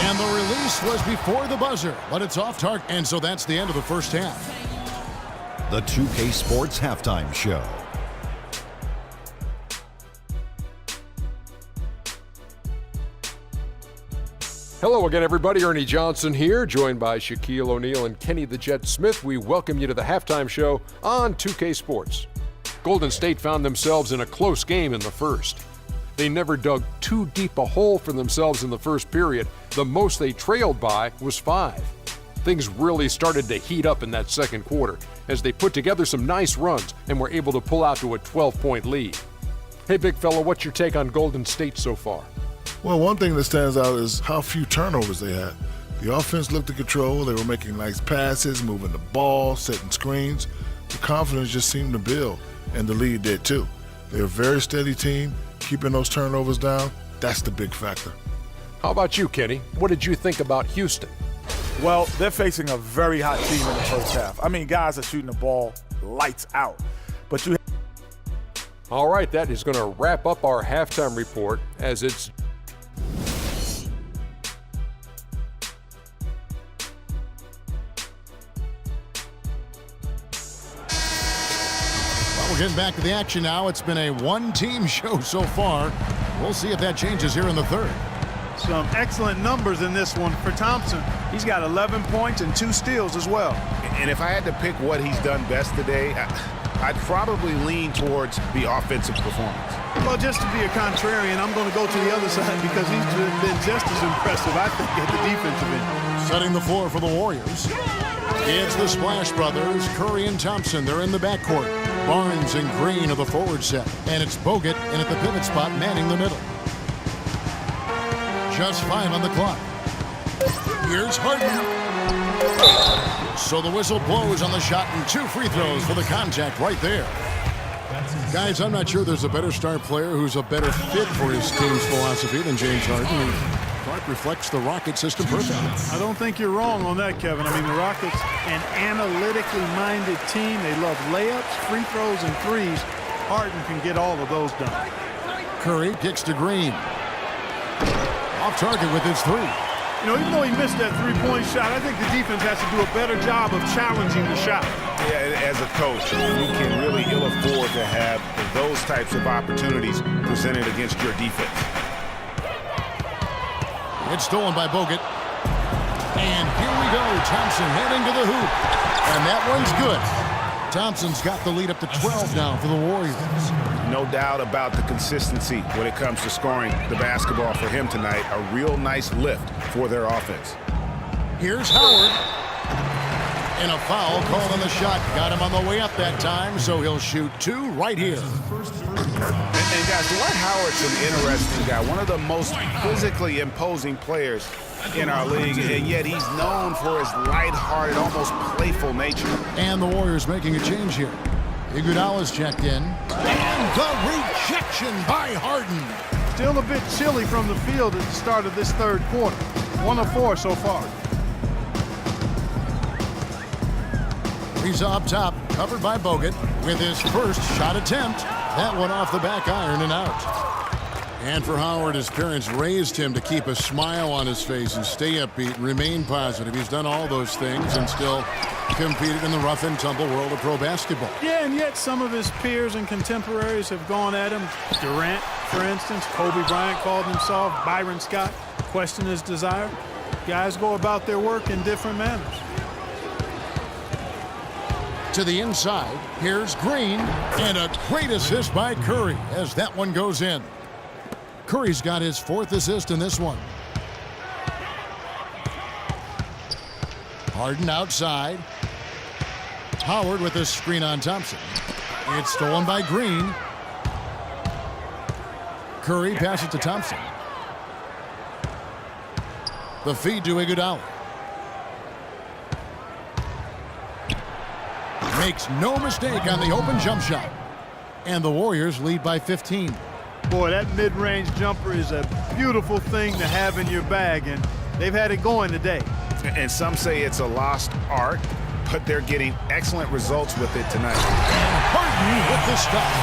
And the release was before the buzzer, but it's off target. And so that's the end of the first half. The 2K Sports Halftime Show. Hello again, everybody. Ernie Johnson here, joined by Shaquille O'Neal and Kenny the Jet Smith. We welcome you to the halftime show on 2K Sports. Golden State found themselves in a close game in the first. They never dug too deep a hole for themselves in the first period. The most they trailed by was 5. Things really started to heat up in that second quarter as they put together some nice runs and were able to pull out to a 12-point lead. Hey, big fella, what's your take on Golden State so far? Well, one thing that stands out is how few turnovers they had. The offense looked in control. They were making nice passes, moving the ball, setting screens. The confidence just seemed to build, and the lead did too. They're a very steady team. Keeping those turnovers down, that's the big factor. How about you, Kenny? What did you think about Houston? Well, they're facing a very hot team in the first half. I mean, guys are shooting the ball lights out. But you. All right, that is going to wrap up our halftime report as it's. Well, we're getting back to the action now. It's been a one-team show so far. We'll see if that changes here in the third. Some excellent numbers in this one for Thompson. He's got 11 points and 2 steals as well. And if I had to pick what he's done best today, I'd probably lean towards the offensive performance. Well, just to be a contrarian, I'm going to go to the other side because he's been just as impressive, I think, at the defensive end. Setting the floor for the Warriors. It's the Splash Brothers, Curry and Thompson. They're in the backcourt. Barnes and Green are the forward set. And it's Bogut in at the pivot spot, manning the middle. Just 5 on the clock. Here's Harden. So the whistle blows on the shot and 2 free throws for the contact right there. Guys, I'm not sure there's a better star player who's a better fit for his team's philosophy than James Harden. Clark reflects the Rocket system perfectly. I don't think you're wrong on that, Kevin. I mean, the Rockets, an analytically minded team. They love layups, free throws, and threes. Harden can get all of those done. Curry kicks to Green. Off target with his 3. You know, even though he missed that three-point shot, I think the defense has to do a better job of challenging the shot. Yeah, as a coach, you can really ill afford to have those types of opportunities presented against your defense. It's stolen by Bogut. And here we go. Thompson heading to the hoop. And that one's good. Thompson's got the lead up to 12 now for the Warriors. No doubt about the consistency when it comes to scoring the basketball for him tonight. A real nice lift for their offense. Here's Howard. And a foul called on the shot. Got him on the way up that time, so he'll shoot 2 right here. And guys, Dwight Howard's an interesting guy. One of the most physically imposing players in our league, and yet he's known for his lighthearted, almost playful nature. And the Warriors making a change here. Iguodala's checked in. And the rejection by Harden. Still a bit chilly from the field at the start of this third quarter. 1 of 4 so far. He's up top, covered by Bogut with his first shot attempt. That one off the back iron and out. And for Howard, his parents raised him to keep a smile on his face and stay upbeat and remain positive. He's done all those things and still competed in the rough and tumble world of pro basketball. Yeah, and yet some of his peers and contemporaries have gone at him. Durant, for instance, Kobe Bryant called him soft. Byron Scott questioned his desire. Guys go about their work in different manners. To the inside, here's Green, and a great assist by Curry as that one goes in. Curry's got his 4th assist in this one. Harden outside. Howard with a screen on Thompson. It's stolen by Green. Curry passes to Thompson. The feed to Iguodala. Makes no mistake on the open jump shot. And the Warriors lead by 15. Boy, that mid-range jumper is a beautiful thing to have in your bag, and they've had it going today. And some say it's a lost art, but they're getting excellent results with it tonight. And Harden with the stop.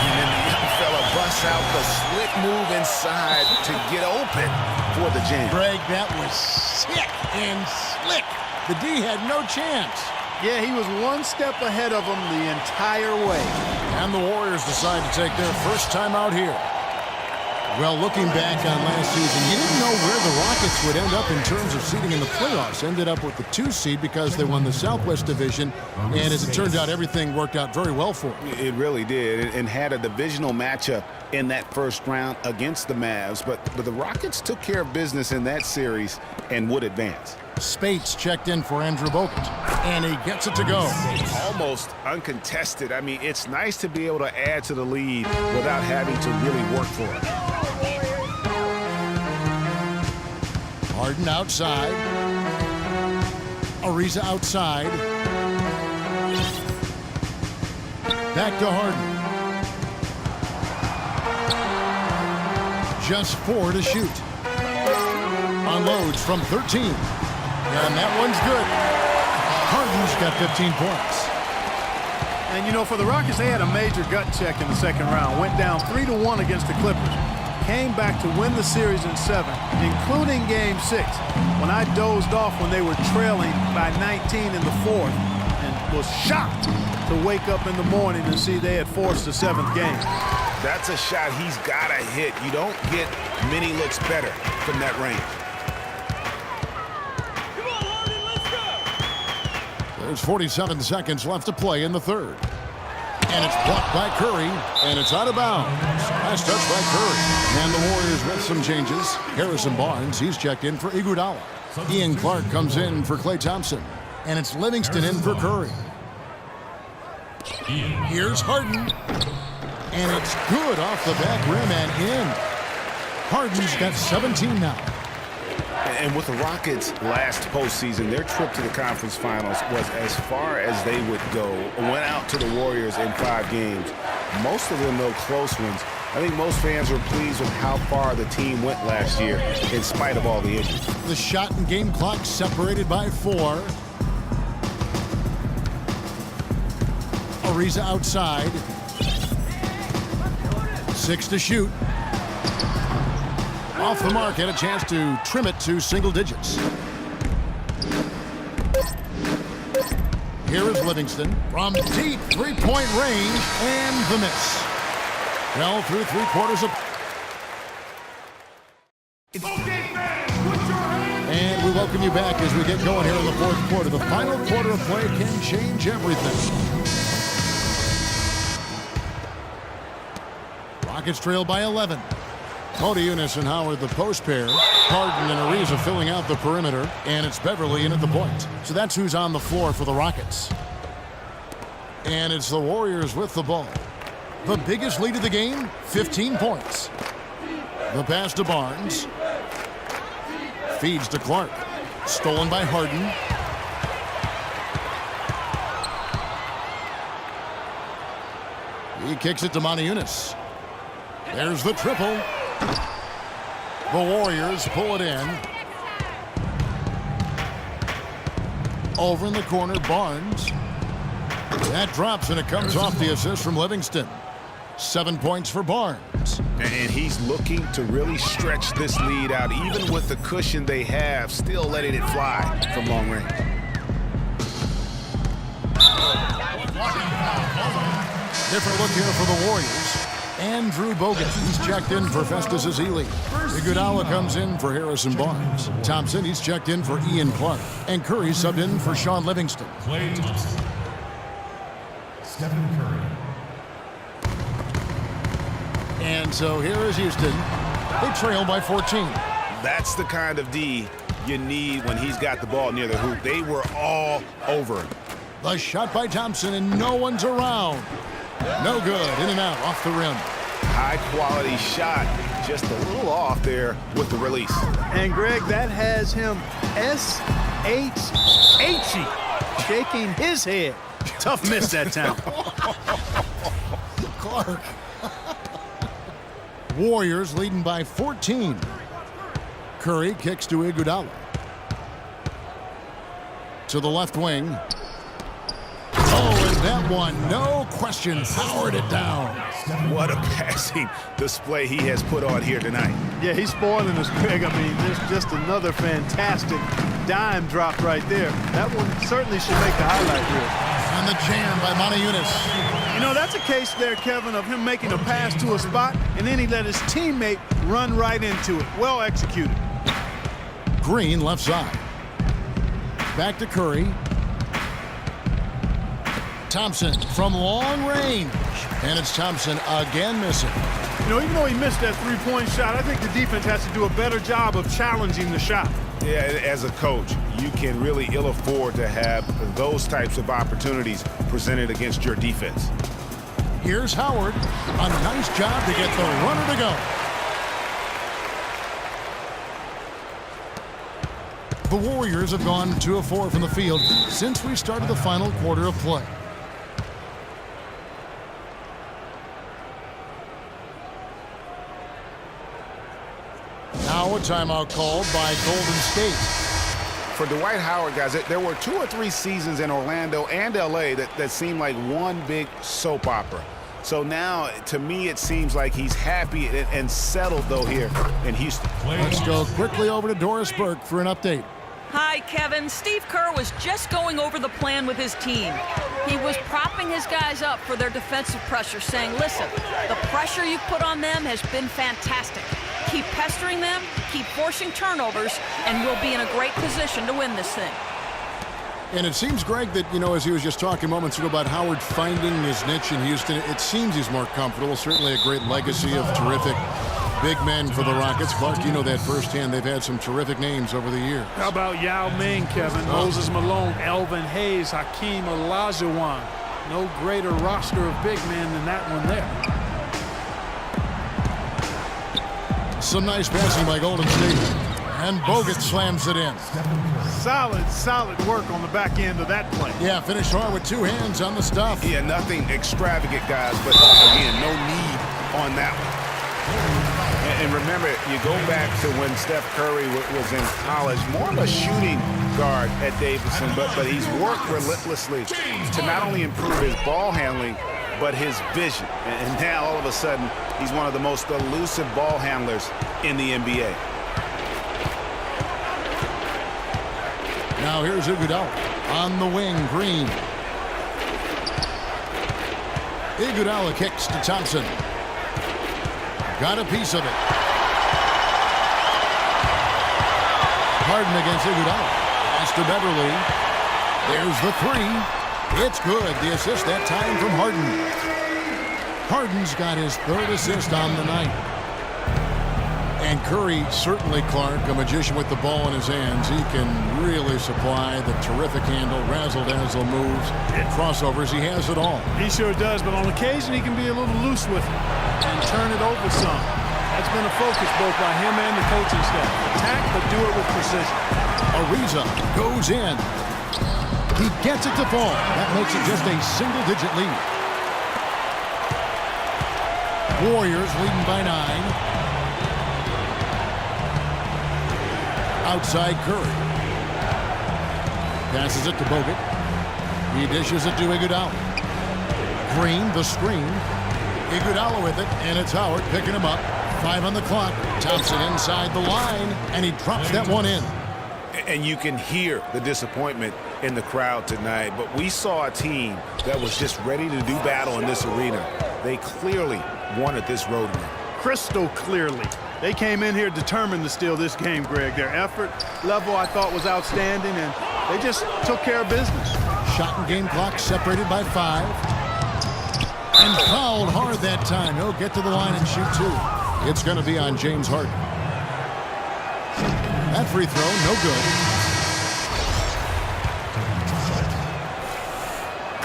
And then the young fella busts works out the slick move inside to get open for the jam. Greg, that was sick and slick. The D had no chance. Yeah, he was one step ahead of him the entire way. And the Warriors decide to take their first time out here. Well, looking back on last season, you didn't know where the Rockets would end up in terms of seeding in the playoffs. Ended up with the 2 seed because they won the Southwest Division. And as it turned out, everything worked out very well for them. It really did, and had a divisional matchup in that first round against the Mavs. But the Rockets took care of business in that series and would advance. Spates checked in for Andrew Bogut, and he gets it to go. Almost uncontested. I mean, it's nice to be able to add to the lead without having to really work for it. Harden outside. Ariza outside. Back to Harden. Just 4 to shoot. Unloads from 13. And that one's good. Harden's got 15 points. And, you know, for the Rockets, they had a major gut check in the second round. Went down 3-1 against the Clippers. Came back to win the series in 7, including Game 6, when I dozed off when they were trailing by 19 in the 4th and was shocked to wake up in the morning and see they had forced the 7th game. That's a shot he's got to hit. You don't get many looks better from that range. There's 47 seconds left to play in the third. And it's blocked by Curry, and it's out of bounds. Nice touch by Curry. And the Warriors with some changes. Harrison Barnes, he's checked in for Iguodala. Ian Clark comes in for Klay Thompson. And it's Livingston in for Curry. Here's Harden. And it's good off the back rim and in. Harden's got 17 now. And with the Rockets last postseason, their trip to the conference finals was as far as they would go. Went out to the Warriors in 5 games. Most of them, though, close ones. I think most fans were pleased with how far the team went last year, in spite of all the injuries. The shot and game clock separated by 4. Ariza outside. 6 to shoot. Off the mark, had a chance to trim it to single digits. Here is Livingston from deep three-point range, and the miss. Well, through 3/4 of... And we welcome you back as we get going here in the 4th quarter. The final quarter of play can change everything. Rockets trail by 11. Motiejunas and Howard, the post pair. Harden and Ariza filling out the perimeter. And it's Beverly in at the point. So that's who's on the floor for the Rockets. And it's the Warriors with the ball. The biggest lead of the game, 15 points. The pass to Barnes. Feeds to Clark. Stolen by Harden. He kicks it to Motiejunas. There's the triple. The Warriors pull it in. Over in the corner, Barnes. That drops, and it comes off the assist from Livingston. 7 points for Barnes. And he's looking to really stretch this lead out, even with the cushion they have, still letting it fly from long range. Different look here for the Warriors. Andrew Bogut, he's checked in for Festus Ezeli. Iguodala comes in for Harrison Barnes. Thompson, he's checked in for Ian Clark. And Curry subbed in for Sean Livingston. Klay Thompson. Stephen Curry. And so here is Houston. They trail by 14. That's the kind of D you need when he's got the ball near the hoop. They were all over him. The shot by Thompson, and no one's around. No good. In and out, off the rim. High-quality shot, just a little off there with the release. And, Greg, that has him S-H-H-Y, shaking his head. Tough miss that time. Clark. Warriors leading by 14. Curry kicks to Iguodala. To the left wing. Oh, and that one. No question. Powered it down. What a passing display he has put on here tonight. Yeah, he's spoiling us, Greg. I mean, there's just another fantastic dime drop right there. That one certainly should make the highlight reel. And the jam by Monty Eunice. You know, that's a case there, Kevin, of him making a pass to a spot, and then he let his teammate run right into it. Well executed. Green left side. Back to Curry. Thompson from long range. And it's Thompson again missing. You know, even though he missed that three-point shot, I think the defense has to do a better job of challenging the shot. Yeah, as a coach, you can really ill afford to have those types of opportunities presented against your defense. Here's Howard. A nice job to get the runner to go. The Warriors have gone 2 of 4 from the field since we started the final quarter of play. Now a timeout called by Golden State. For Dwight Howard, guys, there were 2 or 3 seasons in Orlando and LA that seemed like one big soap opera. So now, to me, it seems like he's happy and settled, though, here in Houston. Let's go quickly over to Doris Burke for an update. Hi, Kevin. Steve Kerr was just going over the plan with his team. He was propping his guys up for their defensive pressure, saying, listen, the pressure you put on them has been fantastic. Keep pestering them, keep forcing turnovers, and we'll be in a great position to win this thing. And it seems, Greg, that, you know, as he was just talking moments ago about Howard finding his niche in Houston, it seems he's more comfortable. Certainly a great legacy of terrific big men for the Rockets. Clark, you know that firsthand. They've had some terrific names over the years. How about Yao Ming, Kevin? Moses Malone, Elvin Hayes, Hakeem Olajuwon. No greater roster of big men than that one there. Some nice passing by Golden State. And Bogut slams it in. Solid work on the back end of that play. Yeah, finished hard with 2 hands on the stuff. Yeah, nothing extravagant, guys, but again, no need on that one. And remember, you go back to when Steph Curry was in college, more of a shooting guard at Davidson, but he's worked relentlessly to not only improve his ball handling, but his vision. And now, all of a sudden, he's one of the most elusive ball handlers in the NBA. Now here's Iguodala on the wing. Green. Iguodala kicks to Thompson. Got a piece of it. Harden against Iguodala. Pass to Beverly. There's the 3. It's good. The assist that time from Harden. Harden's got his 3rd assist on the night. And Curry, certainly, Clark, a magician with the ball in his hands. He can really supply the terrific handle, razzle-dazzle moves, crossovers. He has it all. He sure does, but on occasion he can be a little loose with it and turn it over some. That's been a focus both by him and the coaching staff. Attack, but do it with precision. Ariza goes in. He gets it to fall. That makes it just a single-digit lead. Warriors leading by 9. Outside Curry. Passes it to Bogut. He dishes it to Iguodala. Green, the screen. Iguodala with it, and it's Howard picking him up. 5 on the clock. Thompson inside the line, and he drops that one in. And you can hear the disappointment in the crowd tonight, but we saw a team that was just ready to do battle in this arena. They clearly wanted this road win. Crystal clearly. They came in here determined to steal this game, Greg. Their effort level, I thought, was outstanding, and they just took care of business. Shot and game clock separated by 5. And fouled hard that time. He'll get to the line and shoot 2. It's going to be on James Harden. That free throw, no good.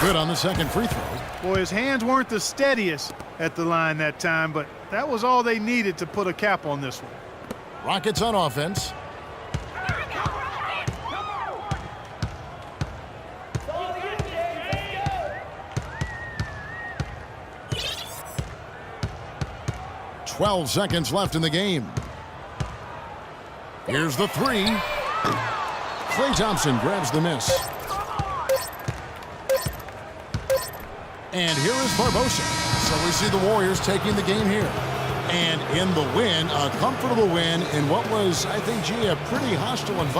Good on the second free throw. Boy, his hands weren't the steadiest at the line that time, but that was all they needed to put a cap on this one. Rockets on offense. "12 seconds left in the game. Here's the 3. Klay Thompson grabs the miss. And here is Barbosa. So we see the Warriors taking the game here. And in the win, a comfortable win in what was, I think, a pretty hostile environment.